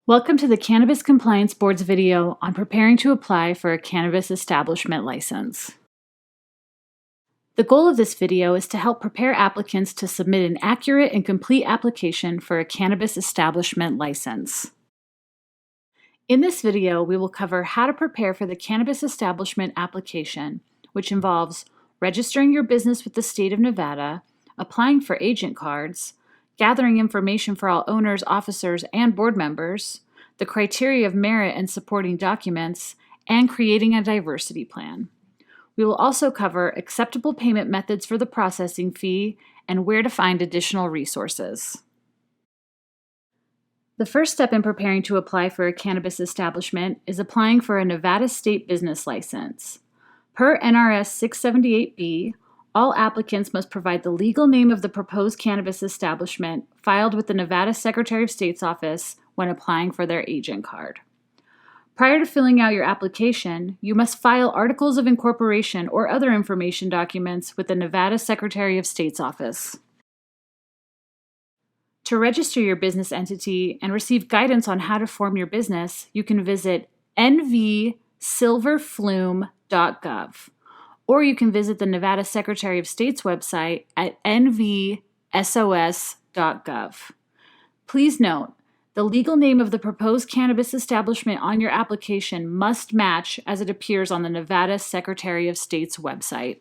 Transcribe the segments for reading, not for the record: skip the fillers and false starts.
Welcome to the Cannabis Compliance Board's video on preparing to apply for a cannabis establishment license. The goal of this video is to help prepare applicants to submit an accurate and complete application for a cannabis establishment license. In this video, we will cover how to prepare for the cannabis establishment application, which involves registering your business with the state of Nevada, applying for agent cards, gathering information for all owners, officers, and board members, the criteria of merit and supporting documents, and creating a diversity plan. We will also cover acceptable payment methods for the processing fee and where to find additional resources. The first step in preparing to apply for a cannabis establishment is applying for a Nevada state business license. Per NRS 678B, all applicants must provide the legal name of the proposed cannabis establishment filed with the Nevada Secretary of State's office when applying for their agent card. Prior to filling out your application, you must file articles of incorporation or other information documents with the Nevada Secretary of State's office. To register your business entity and receive guidance on how to form your business, you can visit nvsilverflume.gov. Or you can visit the Nevada Secretary of State's website at nvsos.gov. Please note, the legal name of the proposed cannabis establishment on your application must match as it appears on the Nevada Secretary of State's website.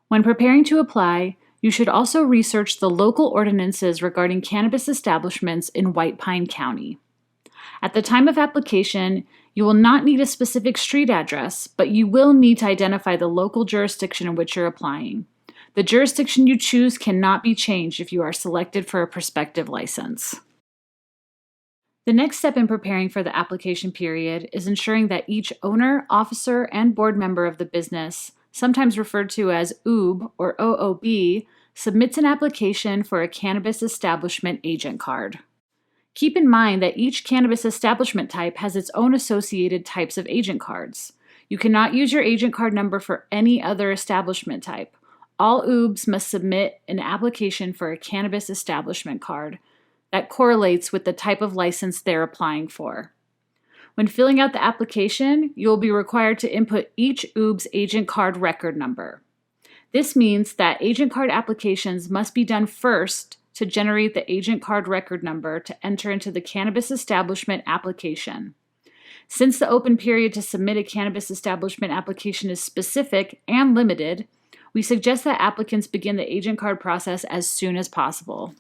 When preparing to apply, you should also research the local ordinances regarding cannabis establishments in White Pine County. At the time of application, you will not need a specific street address, but you will need to identify the local jurisdiction in which you're applying. The jurisdiction you choose cannot be changed if you are selected for a prospective license. The next step in preparing for the application period is ensuring that each owner, officer, and board member of the business, sometimes referred to as OOB or OOB, submits an application for a cannabis establishment agent card. Keep in mind that each cannabis establishment type has its own associated types of agent cards. You cannot use your agent card number for any other establishment type. All OOBs must submit an application for a cannabis establishment card that correlates with the type of license they're applying for. When filling out the application, you will be required to input each OOB's agent card record number. This means that agent card applications must be done first to generate the agent card record number to enter into the cannabis establishment application. Since the open period to submit a cannabis establishment application is specific and limited, we suggest that applicants begin the agent card process as soon as possible.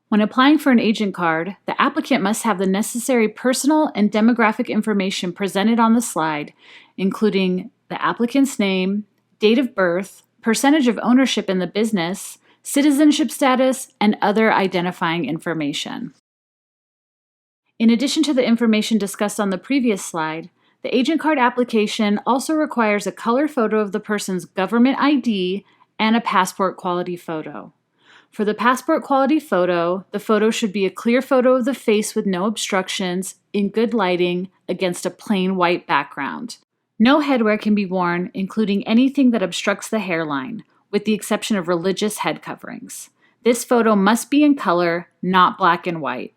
When applying for an agent card, the applicant must have the necessary personal and demographic information presented on the slide, including the applicant's name, date of birth, percentage of ownership in the business, citizenship status, and other identifying information. In addition to the information discussed on the previous slide, the agent card application also requires a color photo of the person's government ID and a passport quality photo. For the passport quality photo, the photo should be a clear photo of the face with no obstructions, in good lighting, against a plain white background. No headwear can be worn, including anything that obstructs the hairline, with the exception of religious head coverings. This photo must be in color, not black and white.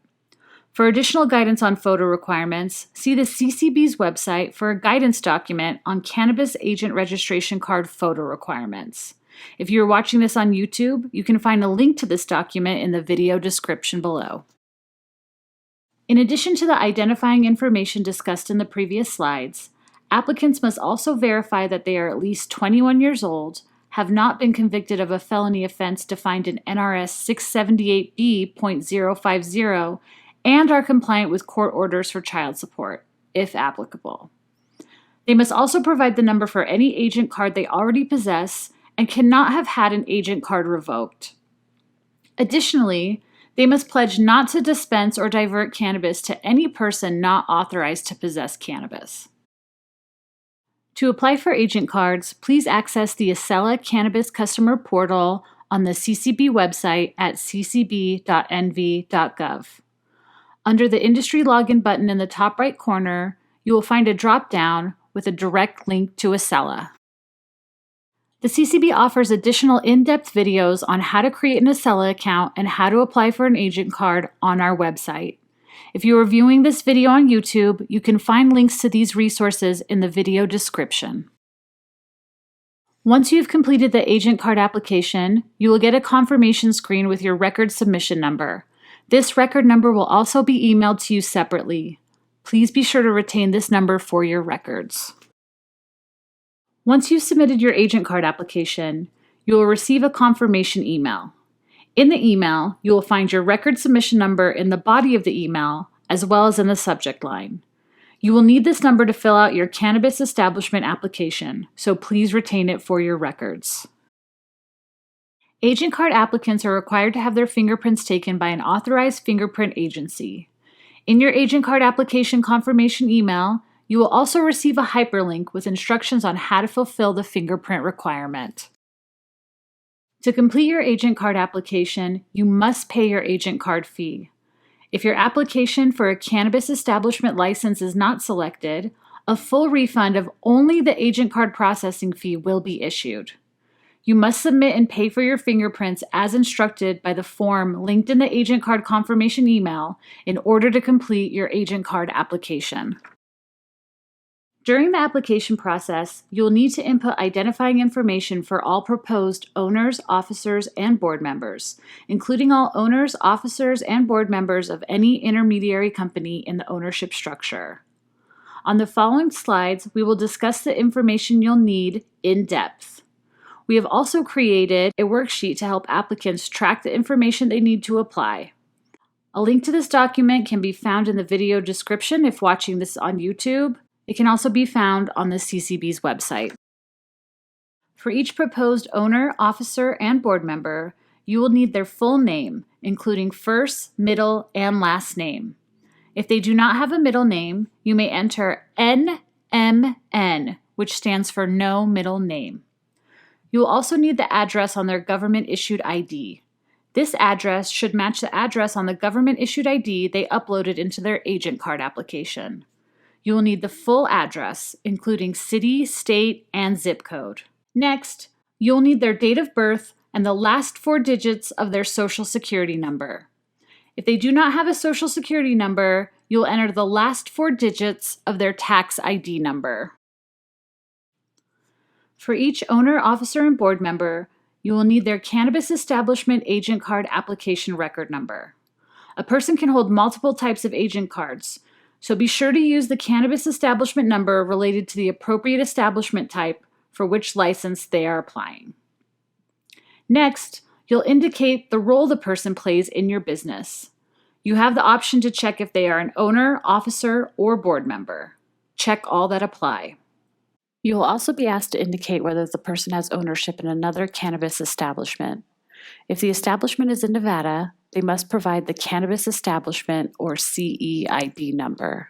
For additional guidance on photo requirements, see the CCB's website for a guidance document on cannabis agent registration card photo requirements. If you're watching this on YouTube, you can find a link to this document in the video description below. In addition to the identifying information discussed in the previous slides, applicants must also verify that they are at least 21 years old, have not been convicted of a felony offense defined in NRS 678B.050, and are compliant with court orders for child support, if applicable. They must also provide the number for any agent card they already possess and cannot have had an agent card revoked. Additionally, they must pledge not to dispense or divert cannabis to any person not authorized to possess cannabis. To apply for agent cards, please access the Acela Cannabis Customer Portal on the CCB website at ccb.nv.gov. Under the Industry Login button in the top right corner, you will find a drop-down with a direct link to Acela. The CCB offers additional in-depth videos on how to create an Acela account and how to apply for an agent card on our website. If you are viewing this video on YouTube, you can find links to these resources in the video description. Once you've completed the agent card application, you will get a confirmation screen with your record submission number. This record number will also be emailed to you separately. Please be sure to retain this number for your records. Once you've submitted your agent card application, you will receive a confirmation email. In the email, you will find your record submission number in the body of the email, as well as in the subject line. You will need this number to fill out your cannabis establishment application, so please retain it for your records. Agent card applicants are required to have their fingerprints taken by an authorized fingerprint agency. In your agent card application confirmation email, you will also receive a hyperlink with instructions on how to fulfill the fingerprint requirement. To complete your agent card application, you must pay your agent card fee. If your application for a cannabis establishment license is not selected, a full refund of only the agent card processing fee will be issued. You must submit and pay for your fingerprints as instructed by the form linked in the agent card confirmation email in order to complete your agent card application. During the application process, you will need to input identifying information for all proposed owners, officers, and board members, including all owners, officers, and board members of any intermediary company in the ownership structure. On the following slides, we will discuss the information you'll need in depth. We have also created a worksheet to help applicants track the information they need to apply. A link to this document can be found in the video description if watching this on YouTube. It can also be found on the CCB's website. For each proposed owner, officer, and board member, you will need their full name, including first, middle, and last name. If they do not have a middle name, you may enter NMN, which stands for no middle name. You will also need the address on their government-issued ID. This address should match the address on the government-issued ID they uploaded into their agent card application. You will need the full address, including city, state, and zip code. Next, you'll need their date of birth and the last 4 digits of their Social Security number. If they do not have a Social Security number, you'll enter the last 4 digits of their tax ID number. For each owner, officer, and board member, you will need their cannabis establishment agent card application record number. A person can hold multiple types of agent cards, so be sure to use the cannabis establishment number related to the appropriate establishment type for which license they are applying. Next, you'll indicate the role the person plays in your business. You have the option to check if they are an owner, officer, or board member. Check all that apply. You will also be asked to indicate whether the person has ownership in another cannabis establishment. If the establishment is in Nevada, they must provide the Cannabis Establishment or CEID number.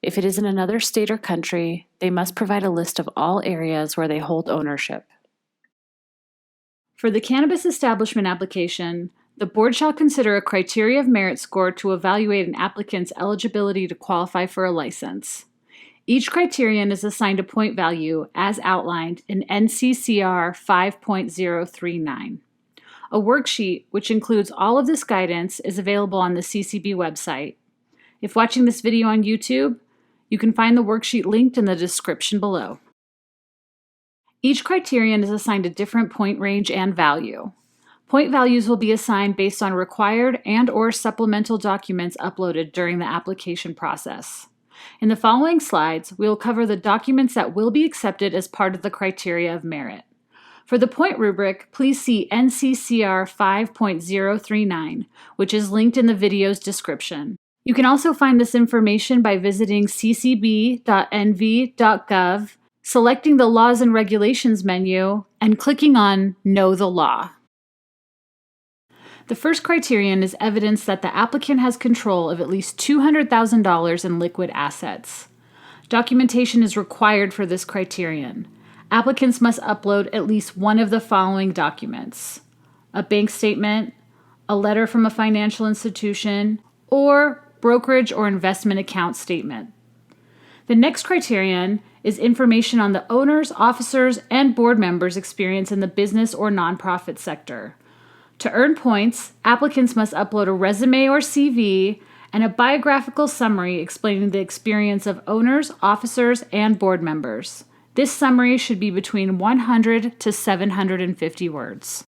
If it is in another state or country, they must provide a list of all areas where they hold ownership. For the Cannabis Establishment application, the board shall consider a criteria of merit score to evaluate an applicant's eligibility to qualify for a license. Each criterion is assigned a point value as outlined in NCCR 5.039. A worksheet, which includes all of this guidance, is available on the CCB website. If watching this video on YouTube, you can find the worksheet linked in the description below. Each criterion is assigned a different point range and value. Point values will be assigned based on required and/or supplemental documents uploaded during the application process. In the following slides, we will cover the documents that will be accepted as part of the criteria of merit. For the point rubric, please see NCCR 5.039, which is linked in the video's description. You can also find this information by visiting ccb.nv.gov, selecting the Laws and Regulations menu, and clicking on Know the Law. The first criterion is evidence that the applicant has control of at least $200,000 in liquid assets. Documentation is required for this criterion. Applicants must upload at least one of the following documents: a bank statement, a letter from a financial institution, or brokerage or investment account statement. The next criterion is information on the owners, officers, and board members' experience in the business or nonprofit sector. To earn points, applicants must upload a resume or CV and a biographical summary explaining the experience of owners, officers, and board members. This summary should be between 100 to 750 words.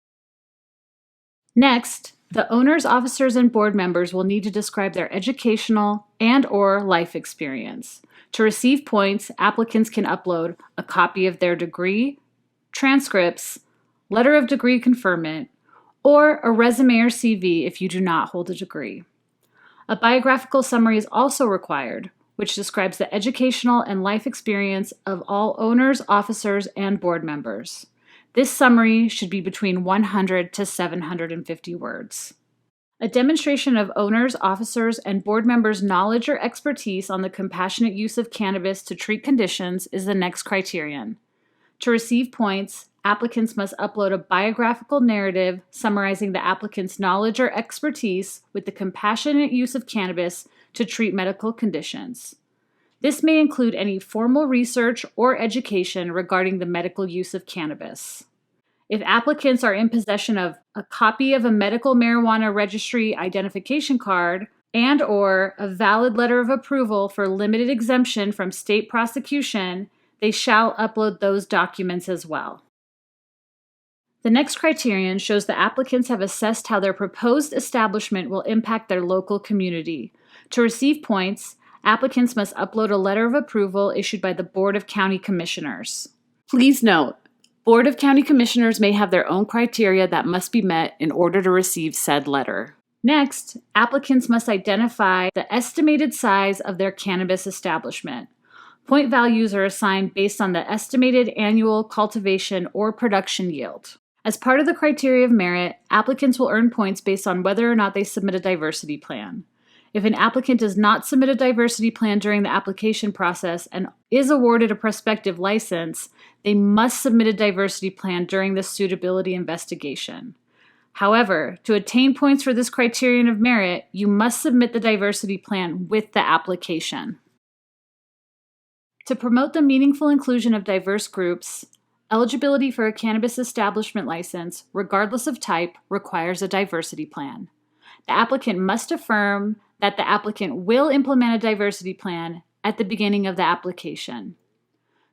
Next, the owners, officers, and board members will need to describe their educational and/or life experience. To receive points, applicants can upload a copy of their degree, transcripts, letter of degree conferment, or a resume or CV if you do not hold a degree. A biographical summary is also required, which describes the educational and life experience of all owners, officers, and board members. This summary should be between 100 to 750 words. A demonstration of owners, officers, and board members' knowledge or expertise on the compassionate use of cannabis to treat conditions is the next criterion. To receive points, applicants must upload a biographical narrative summarizing the applicant's knowledge or expertise with the compassionate use of cannabis to treat medical conditions. This may include any formal research or education regarding the medical use of cannabis. If applicants are in possession of a copy of a medical marijuana registry identification card and/or a valid letter of approval for limited exemption from state prosecution, they shall upload those documents as well. The next criterion shows the applicants have assessed how their proposed establishment will impact their local community. To receive points, applicants must upload a letter of approval issued by the Board of County Commissioners. Please note, Board of County Commissioners may have their own criteria that must be met in order to receive said letter. Next, applicants must identify the estimated size of their cannabis establishment. Point values are assigned based on the estimated annual cultivation or production yield. As part of the criteria of merit, applicants will earn points based on whether or not they submit a diversity plan. If an applicant does not submit a diversity plan during the application process and is awarded a prospective license, they must submit a diversity plan during the suitability investigation. However, to attain points for this criterion of merit, you must submit the diversity plan with the application. To promote the meaningful inclusion of diverse groups, eligibility for a cannabis establishment license, regardless of type, requires a diversity plan. The applicant must affirm that the applicant will implement a diversity plan at the beginning of the application.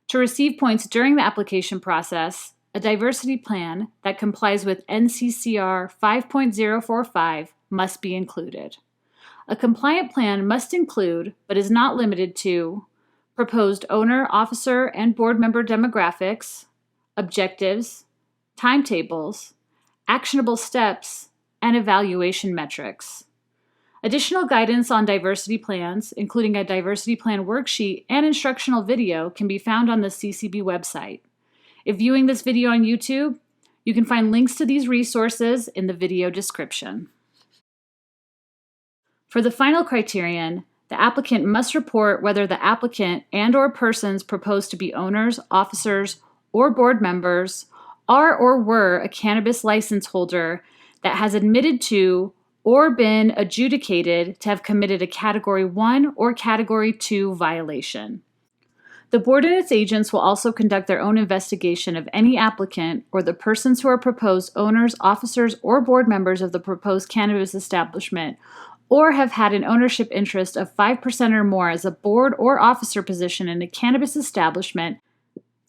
To receive points during the application process, a diversity plan that complies with NCCR 5.045 must be included. A compliant plan must include, but is not limited to, proposed owner, officer, and board member demographics, objectives, timetables, actionable steps, and evaluation metrics. Additional guidance on diversity plans, including a diversity plan worksheet and instructional video, can be found on the CCB website. If viewing this video on YouTube, you can find links to these resources in the video description. For the final criterion, the applicant must report whether the applicant and/or persons proposed to be owners, officers, or board members are or were a cannabis license holder that has admitted to or been adjudicated to have committed a Category 1 or Category 2 violation. The board and its agents will also conduct their own investigation of any applicant or the persons who are proposed owners, officers, or board members of the proposed cannabis establishment or have had an ownership interest of 5% or more as a board or officer position in a cannabis establishment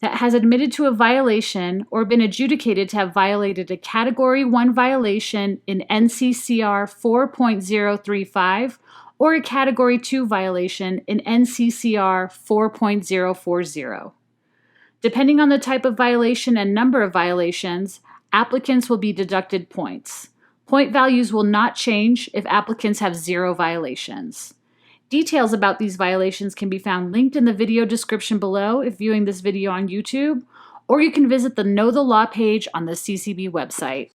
that has admitted to a violation or been adjudicated to have violated a Category 1 violation in NCCR 4.035 or a Category 2 violation in NCCR 4.040. Depending on the type of violation and number of violations, applicants will be deducted points. Point values will not change if applicants have 0 violations. Details about these violations can be found linked in the video description below if viewing this video on YouTube, or you can visit the Know the Law page on the CCB website.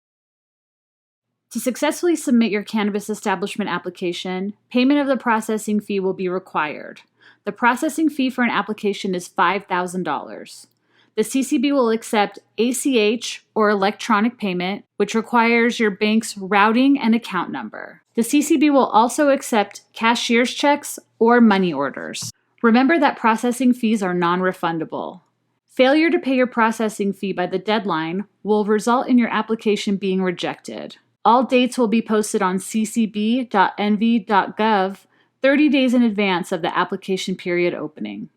To successfully submit your cannabis establishment application, payment of the processing fee will be required. The processing fee for an application is $5,000. The CCB will accept ACH or electronic payment, which requires your bank's routing and account number. The CCB will also accept cashier's checks or money orders. Remember that processing fees are non-refundable. Failure to pay your processing fee by the deadline will result in your application being rejected. All dates will be posted on ccb.nv.gov 30 days in advance of the application period opening.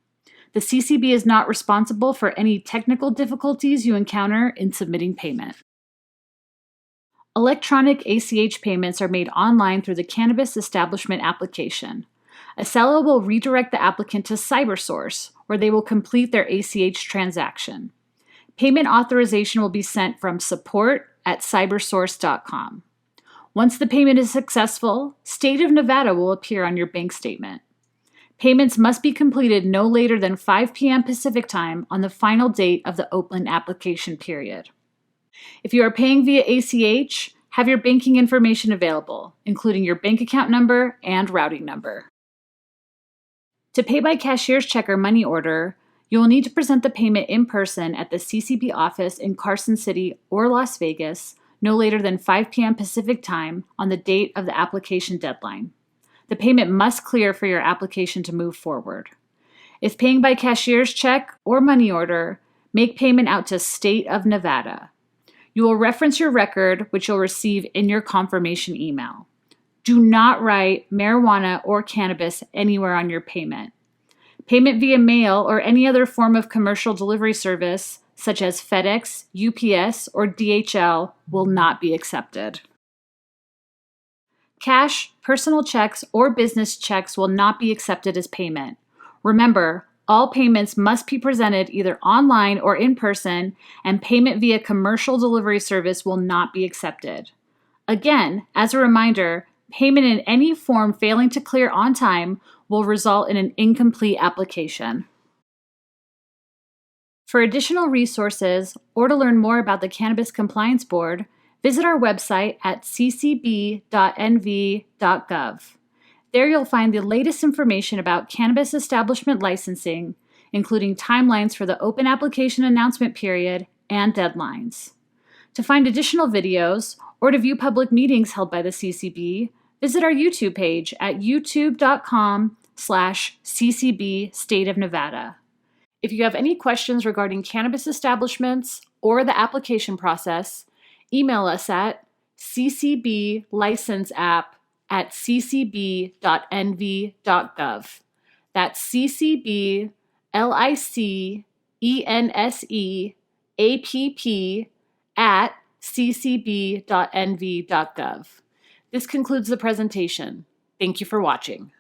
The CCB is not responsible for any technical difficulties you encounter in submitting payment. Electronic ACH payments are made online through the Cannabis Establishment application. A seller will redirect the applicant to CyberSource, where they will complete their ACH transaction. Payment authorization will be sent from support@cybersource.com. Once the payment is successful, State of Nevada will appear on your bank statement. Payments must be completed no later than 5 p.m. Pacific Time on the final date of the open application period. If you are paying via ACH, have your banking information available, including your bank account number and routing number. To pay by cashier's check or money order, you will need to present the payment in person at the CCB office in Carson City or Las Vegas no later than 5 p.m. Pacific Time on the date of the application deadline. The payment must clear for your application to move forward. If paying by cashier's check or money order, make payment out to State of Nevada. You will reference your record, which you'll receive in your confirmation email. Do not write marijuana or cannabis anywhere on your payment. Payment via mail or any other form of commercial delivery service, such as FedEx, UPS, or DHL, will not be accepted. Cash, personal checks, or business checks will not be accepted as payment. Remember, all payments must be presented either online or in person, and payment via commercial delivery service will not be accepted. Again, as a reminder, payment in any form failing to clear on time will result in an incomplete application. For additional resources or to learn more about the Cannabis Compliance Board, visit our website at ccb.nv.gov. There you'll find the latest information about cannabis establishment licensing, including timelines for the open application announcement period and deadlines. To find additional videos or to view public meetings held by the CCB, visit our YouTube page at youtube.com/ccbstateofnevada. If you have any questions regarding cannabis establishments or the application process, email us at ccblicenseapp@ccb.nv.gov. That's ccblicenseapp@ccb.nv.gov. This concludes the presentation. Thank you for watching.